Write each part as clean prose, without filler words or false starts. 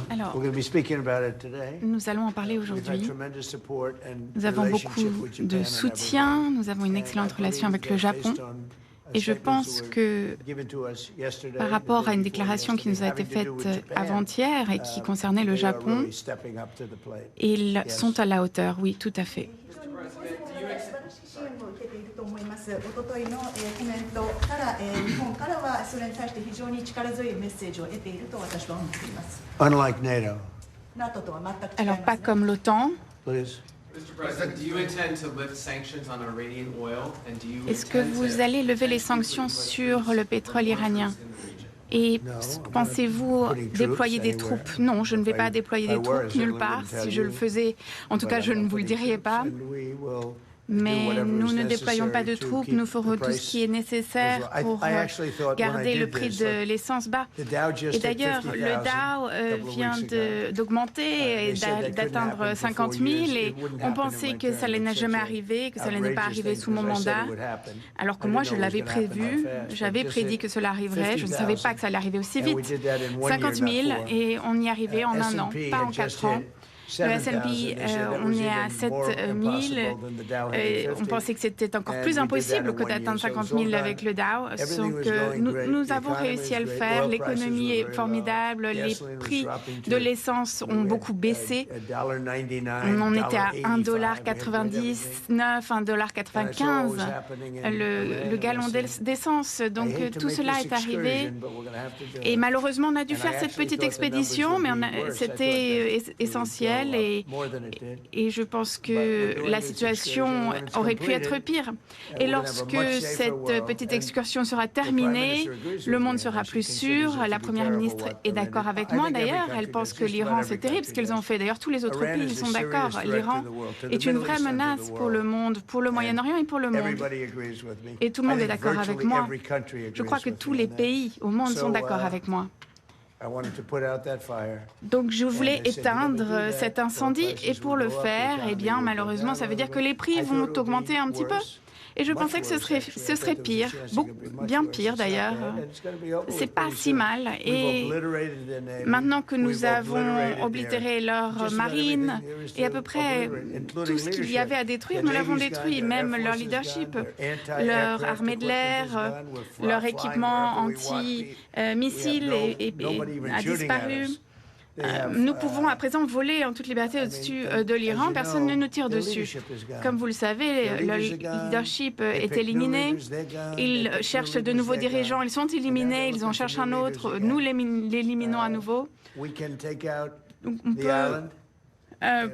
Alors, nous allons en parler aujourd'hui. Nous avons beaucoup de soutien, nous avons une excellente relation avec le Japon. Et je pense que par rapport à une déclaration qui nous a été faite avant-hier et qui concernait le Japon, ils sont à la hauteur, oui, tout à fait. Alors, pas comme l'OTAN. Est-ce que vous allez lever les sanctions sur le pétrole iranien? Et pensez-vous déployer des troupes? Non, je ne vais pas déployer des troupes nulle part. Si je le faisais, en tout cas, je ne vous le dirais pas. Mais nous ne déployons pas de troupes, nous ferons tout ce qui est nécessaire pour garder le prix de l'essence bas. Et d'ailleurs, le Dow vient d'augmenter et d'atteindre 50 000 et on pensait que ça n'allait jamais arriver, que ça n'allait pas arriver sous mon mandat. Alors que moi, je l'avais prévu, j'avais prédit que cela arriverait, je ne savais pas que ça allait arriver aussi vite. 50 000 et on y arrivait en un an, pas en 4 ans. Le S&P, on est à 7 000. On pensait que c'était encore plus impossible que d'atteindre 50 000 avec le Dow. Donc, nous avons réussi à le faire. L'économie est formidable. Les prix de l'essence ont beaucoup baissé. On en était à 1,99 $, 1,95 $, le gallon d'essence. Donc, tout cela est arrivé. Et malheureusement, on a dû faire cette petite expédition, mais c'était essentiel. Et je pense que la situation aurait pu être pire. Et lorsque cette petite excursion sera terminée, le monde sera plus sûr. La Première ministre est d'accord avec moi, d'ailleurs. Elle pense que l'Iran, c'est terrible ce qu'ils ont fait. D'ailleurs, tous les autres pays sont d'accord. L'Iran est une vraie menace pour le monde, pour le Moyen-Orient et pour le monde. Et tout le monde est d'accord avec moi. Je crois que tous les pays au monde sont d'accord avec moi. Donc, je voulais éteindre cet incendie et pour le faire, eh bien, malheureusement, ça veut dire que les prix vont augmenter un petit peu. Et je pensais que ce serait pire, bien pire d'ailleurs. C'est pas si mal. Et maintenant que nous avons oblitéré leur marine et à peu près tout ce qu'il y avait à détruire, nous l'avons détruit, même leur leadership, leur armée de l'air, leur équipement anti-missiles a disparu. Nous pouvons à présent voler en toute liberté au-dessus de l'Iran. Personne ne nous tire dessus. Comme vous le savez, le leadership est éliminé. Ils cherchent de nouveaux dirigeants. Ils sont éliminés. Ils en cherchent un autre. Nous l'éliminons à nouveau. Donc, on peut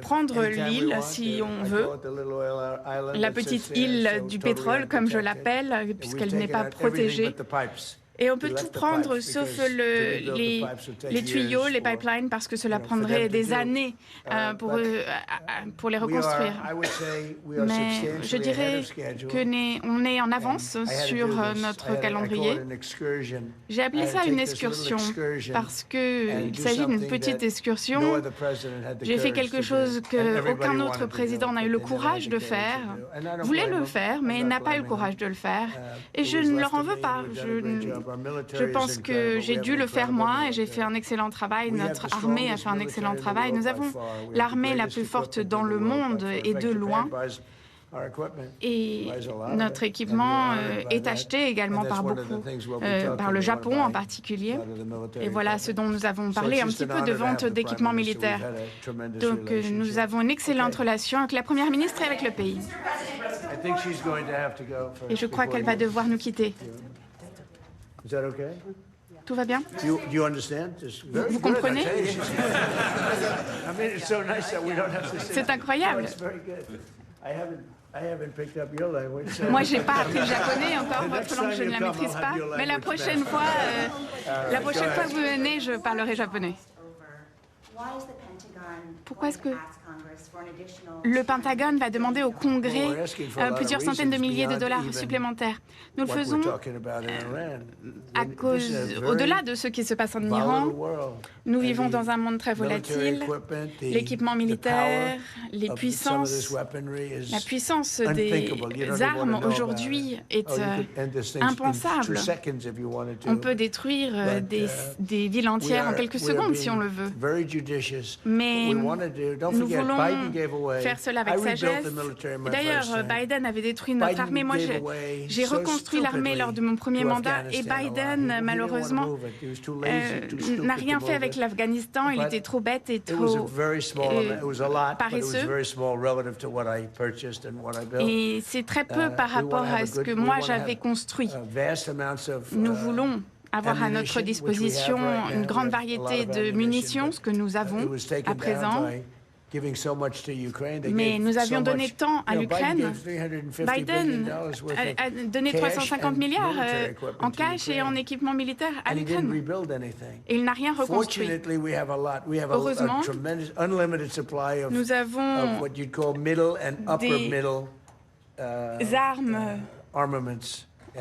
prendre l'île si on veut, la petite île du pétrole, comme je l'appelle, puisqu'elle n'est pas protégée. Et on peut tout prendre sauf les tuyaux, les pipelines, parce que cela prendrait des années pour les reconstruire. Mais je dirais qu'on est en avance sur notre calendrier. J'ai appelé ça une excursion parce qu'il s'agit d'une petite excursion. J'ai fait quelque chose qu'aucun autre président n'a eu le courage de faire, voulait le faire, mais n'a pas eu le courage de le faire. Et je ne leur en veux pas. Je pense que j'ai dû le faire moi et j'ai fait un excellent travail. Notre armée a fait un excellent travail. Nous avons l'armée la plus forte dans le monde et de loin. Et notre équipement est acheté également par beaucoup, par le Japon en particulier. Et voilà ce dont nous avons parlé, un petit peu de vente d'équipements militaires. Donc nous avons une excellente relation avec la Première ministre et avec le pays. Et je crois qu'elle va devoir nous quitter. Tout va bien? Vous comprenez? C'est incroyable. Moi, je n'ai pas appris le japonais encore, votre langue, je ne la maîtrise pas. Mais la prochaine fois que vous venez, je parlerai japonais. Pourquoi est-ce que le Pentagone va demander au Congrès plusieurs centaines de milliers de dollars supplémentaires? Nous le faisons au-delà de ce qui se passe en Iran. Nous vivons dans un monde très volatile. L'équipement militaire, les puissances, la puissance des armes aujourd'hui est impensable. On peut détruire des villes entières en quelques secondes si on le veut. Mais nous voulons faire cela avec sagesse. D'ailleurs, Biden avait détruit notre armée. Moi, j'ai reconstruit l'armée lors de mon premier mandat et Biden, malheureusement, n'a rien fait avec l'Afghanistan. Il était trop bête et trop paresseux. Et c'est très peu par rapport à ce que moi j'avais construit. Nous voulons avoir à notre disposition une grande variété de munitions, ce que nous avons à présent. Mais nous avions donné tant à l'Ukraine. Biden a donné 350 milliards en cash et en équipement militaire à l'Ukraine. Et il n'a rien reconstruit. Heureusement, nous avons des armes,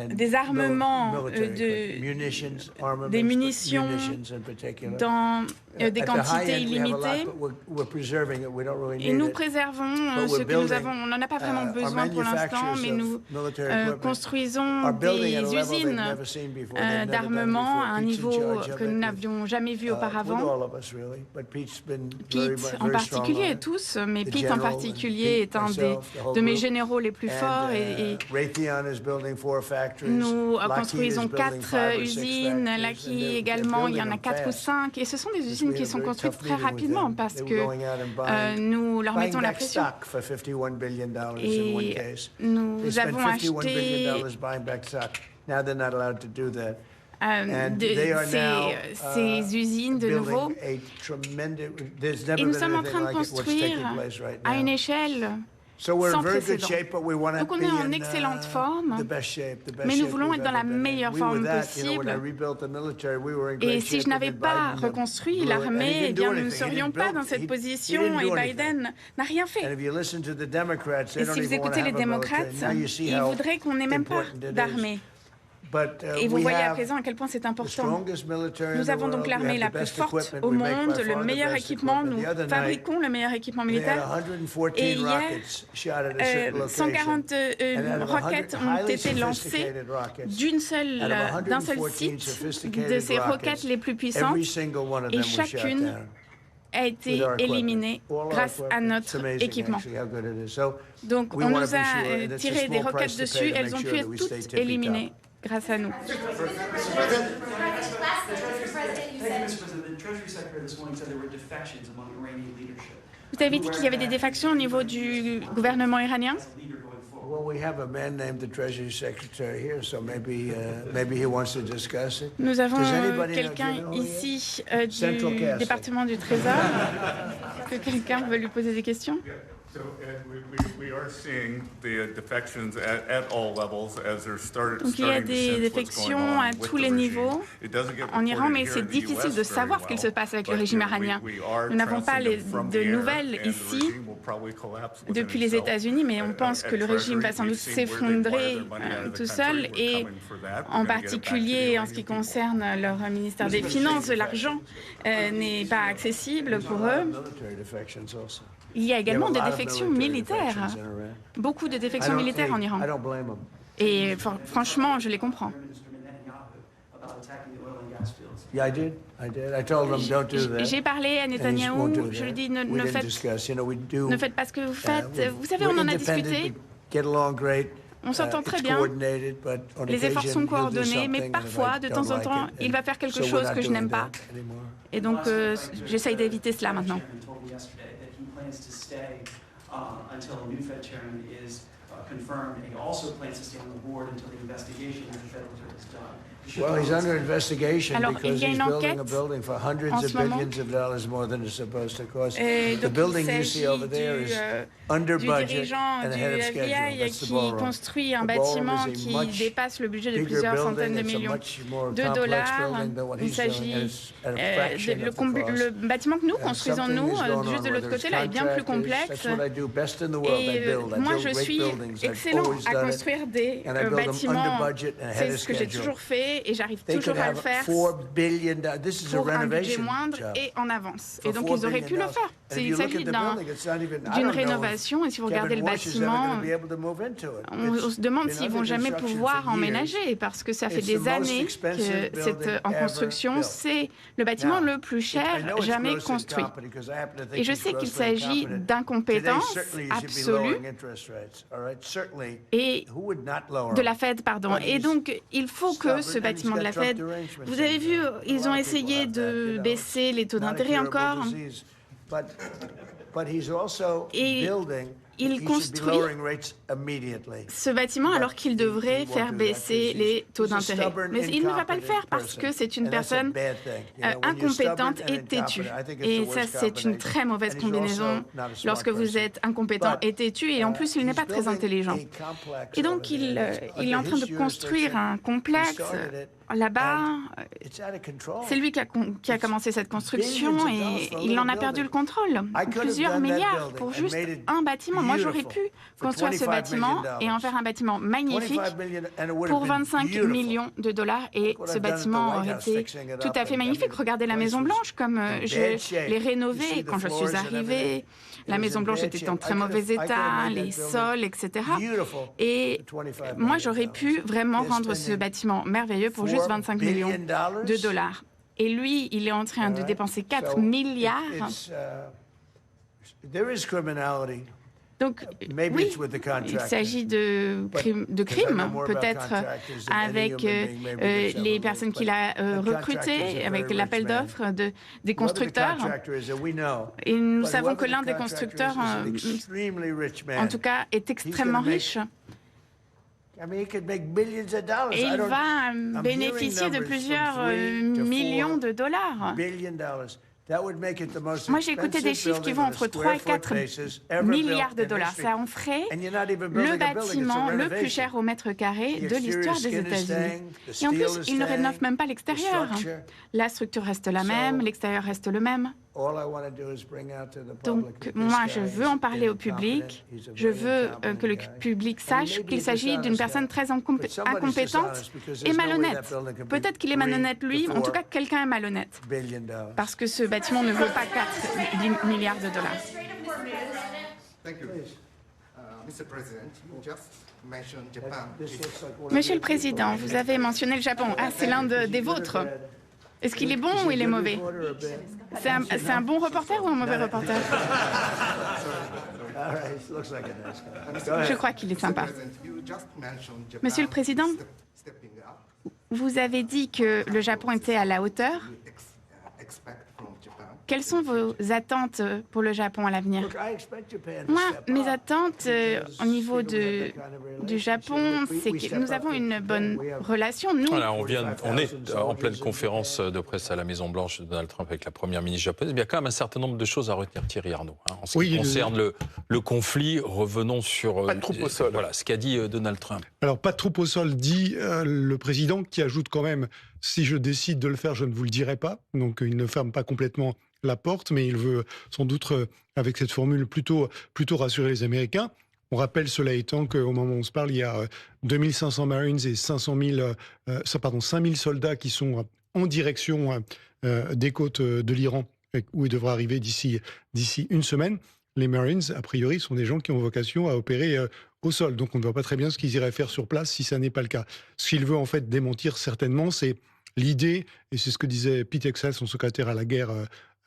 des armements, des munitions dans des quantités illimitées. Et nous préservons ce que nous avons. On n'en a pas vraiment besoin pour l'instant, mais nous construisons des usines d'armement à un niveau que nous n'avions jamais vu auparavant. Pete en particulier, tous, mais Pete en particulier est un de mes généraux les plus forts. Et nous construisons 4 usines. Là-qui également, il y en a 4 ou 5. Et ce sont des usines qui sont construites très rapidement parce que nous leur mettons la pression. Et nous avons acheté ces usines de nouveau. Et nous sommes en train de construire à une échelle sans précédent. Donc on est en excellente forme, mais nous voulons être dans la meilleure forme possible. Et si je n'avais pas reconstruit l'armée, eh bien nous ne serions pas dans cette position et Biden n'a rien fait. Et si vous écoutez les démocrates, ils voudraient qu'on n'ait même pas d'armée. Et vous voyez à présent à quel point c'est important. Nous avons donc l'armée la plus forte au monde, le meilleur équipement. Nous fabriquons le meilleur équipement militaire. Et hier, 140 roquettes ont été lancées d'un seul site, de ces roquettes les plus puissantes. Et chacune a été éliminée grâce à notre équipement. Donc on nous a tiré des roquettes dessus, elles ont pu être toutes éliminées grâce à nous. Vous avez dit qu'il y avait des défections au niveau du gouvernement iranien? Nous avons quelqu'un ici du département du Trésor. Est-ce que quelqu'un veut lui poser des questions? Donc il y a des défections à tous les niveaux en Iran, mais c'est difficile de savoir ce qu'il se passe avec le régime iranien. Nous n'avons pas de nouvelles ici depuis les États-Unis, mais on pense que le régime va sans doute s'effondrer tout seul, et en particulier en ce qui concerne leur ministère des Finances, l'argent n'est pas accessible pour eux. Il y a également des défections militaires, beaucoup de défections militaires en Iran. Et franchement, je les comprends. J'ai parlé à Netanyahou, je lui ai dit ne faites pas ce que vous faites. Vous savez, on en a discuté. On s'entend très bien, les efforts sont coordonnés, mais parfois, de temps en temps, il va faire quelque chose que je n'aime pas. Et donc, j'essaye d'éviter cela maintenant. confirmed, and he also plans to stay on the board until the investigation into the federal dirt is done. Well, he's under investigation Alors, because il y a he's une building a enquête building for hundreds en of ce moment. billions of dollars more than it's supposed to cost. The Donc, building il you see s'agit over there is under du budget dirigeant and du ahead of schedule. FBI That's the qui ballroom. construit un The ballroom bâtiment is a qui much dépasse le budget de bigger plusieurs building. centaines de It's a millions much more de complex dollars. building than what Il he's doing, and s'agit it's at a fraction le, of the cost. le bâtiment que nous And construisons, something nous, is going juste on, de l'autre whether it's côté, là, est bien plus contractors. complexe. That's what I do best in the world. I Et build. I moi, build je great suis buildings. I've excellent always à done it. construire des And I build them under bâtiments. budget and ahead C'est of ce que j'ai schedule. toujours fait et j'arrive They toujours could à le have faire $4 billion. This is a pour un budget renovation moindre job. et en avance. For Et donc, $4 ils auraient pu billion. le faire. And if Il you look s'agit at the building, it's not even- I d'une don't know if rénovation. Et si vous regardez le Kevin Bush is ever bâtiment, gonna be able to move into it. on se demande It's s'ils been vont under jamais construction pouvoir for years. emménager parce que ça fait It's the des most années expensive que c'est building en ever construction. built. C'est le bâtiment Now, le plus I cher know it's jamais grossly construit. incompetent because I happen to think Et je he's sais qu'il grossly s'agit incompetent. d'incompétence Today, certainly, you should be absolue lowering interest rates, all right? Certainly, et who would not lower de la them? Fed, pardon. But Et he's donc, il faut que ce stubborn and bâtiment de he's la got Trump Fed, derangements vous avez in vu, there. A ils lot ont of people essayé have that, de you know. baisser les taux Not a d'intérêt curable encore. disease. But he's also Et building. il He should be construit lowering rates immediately. ce bâtiment alors qu'il devrait faire baisser les taux d'intérêt. Mais il ne va pas le faire parce que c'est une personne incompétente et têtue. Et ça, c'est une très mauvaise combinaison lorsque vous êtes incompétent et têtu. Et en plus, il n'est pas très intelligent. Et donc, il est en train de construire un complexe là-bas. C'est lui qui a commencé cette construction et il en a perdu le contrôle. Plusieurs milliards pour juste un bâtiment. Moi, j'aurais pu construire ce bâtiment et en faire un bâtiment magnifique pour 25 millions de dollars. Et ce bâtiment aurait été tout à fait magnifique. Regardez la Maison Blanche, comme je l'ai rénovée quand je suis arrivée. La Maison Blanche était en très mauvais état, les sols, etc. Et moi, j'aurais pu vraiment rendre ce bâtiment merveilleux pour juste 25 millions de dollars. Et lui, il est en train de dépenser 4 milliards. Donc, oui, il s'agit de crimes, peut-être avec les personnes qu'il a recrutées, avec l'appel d'offres des constructeurs. Et nous savons que l'un des constructeurs, en tout cas, est extrêmement riche. Et il va bénéficier de plusieurs millions de dollars. Moi, j'ai écouté des chiffres qui vont entre 3 et 4 milliards de dollars. Ça en ferait le bâtiment le plus cher au mètre carré de l'histoire des États-Unis. Et en plus, ils ne rénovent même pas l'extérieur. La structure reste la même, l'extérieur reste le même. Donc, moi, je veux en parler au public. Je veux que le public sache qu'il s'agit d'une personne très incompétente et malhonnête. Peut-être qu'il est malhonnête, lui, en tout cas, quelqu'un est malhonnête. Parce que ce bâtiment ne vaut pas 4 milliards de dollars. Monsieur le Président, vous avez mentionné le Japon. Ah, c'est l'un des vôtres. Est-ce qu'il est bon ou il est mauvais? C'est un bon reporter ou un mauvais reporter? Je crois qu'il est sympa. Monsieur le Président, vous avez dit que le Japon était à la hauteur. Quelles sont vos attentes pour le Japon à l'avenir? Moi, mes attentes au niveau du Japon, c'est que nous avons une bonne relation. Nous, voilà, on est en pleine conférence de presse à la Maison-Blanche de Donald Trump avec la première ministre japonaise. Mais il y a quand même un certain nombre de choses à retenir, Thierry Arnaud. En ce qui concerne le conflit, revenons sur pas de troupes au sol. Voilà, ce qu'a dit Donald Trump. Alors, pas de troupes au sol, dit le président, qui ajoute quand même, si je décide de le faire, je ne vous le dirai pas. Donc, il ne ferme pas complètement la porte, mais il veut sans doute, avec cette formule, plutôt rassurer les Américains. On rappelle, cela étant, qu'au moment où on se parle, il y a 2500 Marines et 5 000 soldats qui sont en direction des côtes de l'Iran, où il devra arriver d'ici une semaine. Les Marines, a priori, sont des gens qui ont vocation à opérer au sol. Donc on ne voit pas très bien ce qu'ils iraient faire sur place si ça n'est pas le cas. Ce qu'il veut en fait démentir certainement, c'est l'idée, et c'est ce que disait Pete Hegseth, son secrétaire à la guerre,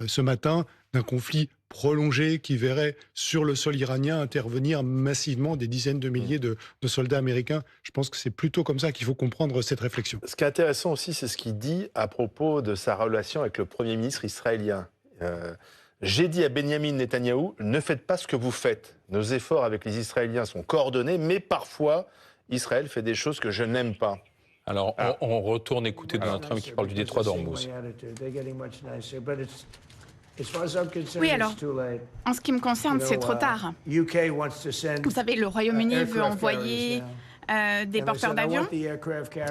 ce matin, d'un conflit prolongé qui verrait sur le sol iranien intervenir massivement des dizaines de milliers de soldats américains. Je pense que c'est plutôt comme ça qu'il faut comprendre cette réflexion. Ce qui est intéressant aussi, c'est ce qu'il dit à propos de sa relation avec le Premier ministre israélien. J'ai dit à Benyamin Netanyahou, ne faites pas ce que vous faites. Nos efforts avec les Israéliens sont coordonnés, mais parfois, Israël fait des choses que je n'aime pas. Alors, on retourne écouter Donald Trump qui parle du détroit d'Ormuz. Oui, alors, en ce qui me concerne, c'est trop tard. Vous savez, le Royaume-Uni veut envoyer des porteurs d'avions.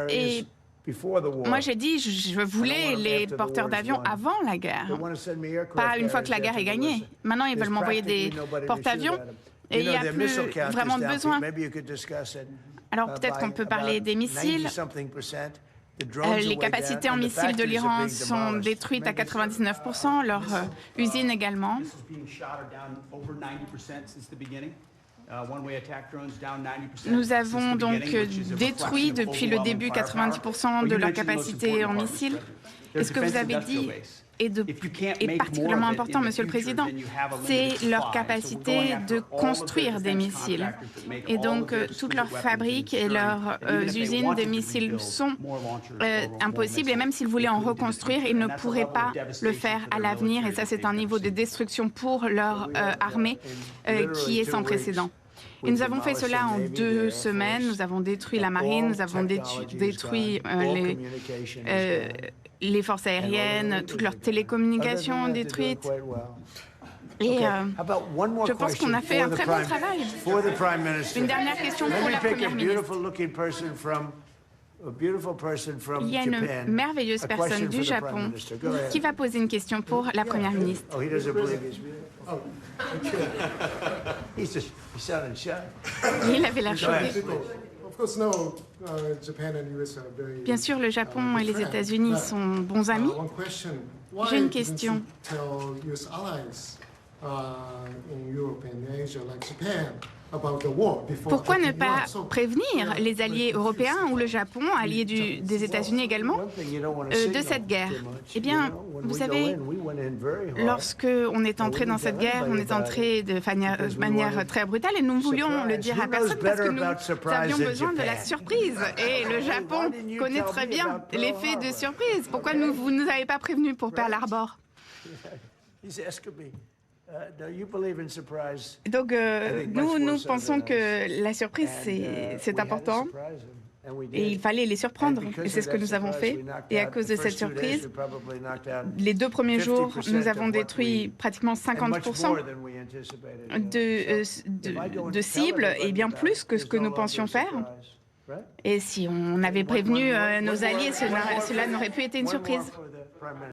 Et moi, j'ai dit, je voulais les porteurs d'avions avant la guerre, pas une fois que la guerre est gagnée. Maintenant, ils veulent m'envoyer des porte-avions et il n'y a plus vraiment de besoin. Alors, peut-être qu'on peut parler des missiles. Les capacités en missiles de l'Iran sont détruites à 99%, leur usine également. Nous avons donc détruit depuis le début 90% de leur capacité en missiles. Et ce que vous avez dit est particulièrement important, Monsieur le Président, c'est leur capacité de construire des missiles. Et donc, toutes leurs fabriques et leurs usines de missiles sont impossibles. Et même s'ils voulaient en reconstruire, ils ne pourraient pas le faire à l'avenir. Et ça, c'est un niveau de destruction pour leur armée qui est sans précédent. Et nous avons fait cela en 2 semaines. Nous avons détruit la marine, nous avons détruit les forces aériennes, toutes leurs télécommunications détruites. Et je pense qu'on a fait un très bon travail. Une dernière question pour la Première ministre. Il y a une merveilleuse personne du Japon qui va poser une question pour la Première ministre. Il avait l'air choqué. Bien sûr, le Japon et les États-Unis sont bons amis. J'ai une question. Pourquoi ne pas prévenir les alliés européens ou le Japon, alliés des États-Unis également, de cette guerre? Eh bien, vous savez, lorsque on est entré dans cette guerre, on est entré de manière très brutale et nous voulions le dire à personne parce que nous avions besoin de la surprise. Et le Japon connaît très bien l'effet de surprise. Pourquoi vous ne nous avez pas prévenus pour Pearl Harbor? Donc, nous pensons que la surprise, c'est important et il fallait les surprendre. Et c'est ce que nous avons fait. Et à cause de cette surprise, les 2 premiers jours, nous avons détruit pratiquement 50% de cibles et bien plus que ce que nous pensions faire. Et si on avait prévenu nos alliés, cela n'aurait pu être une surprise.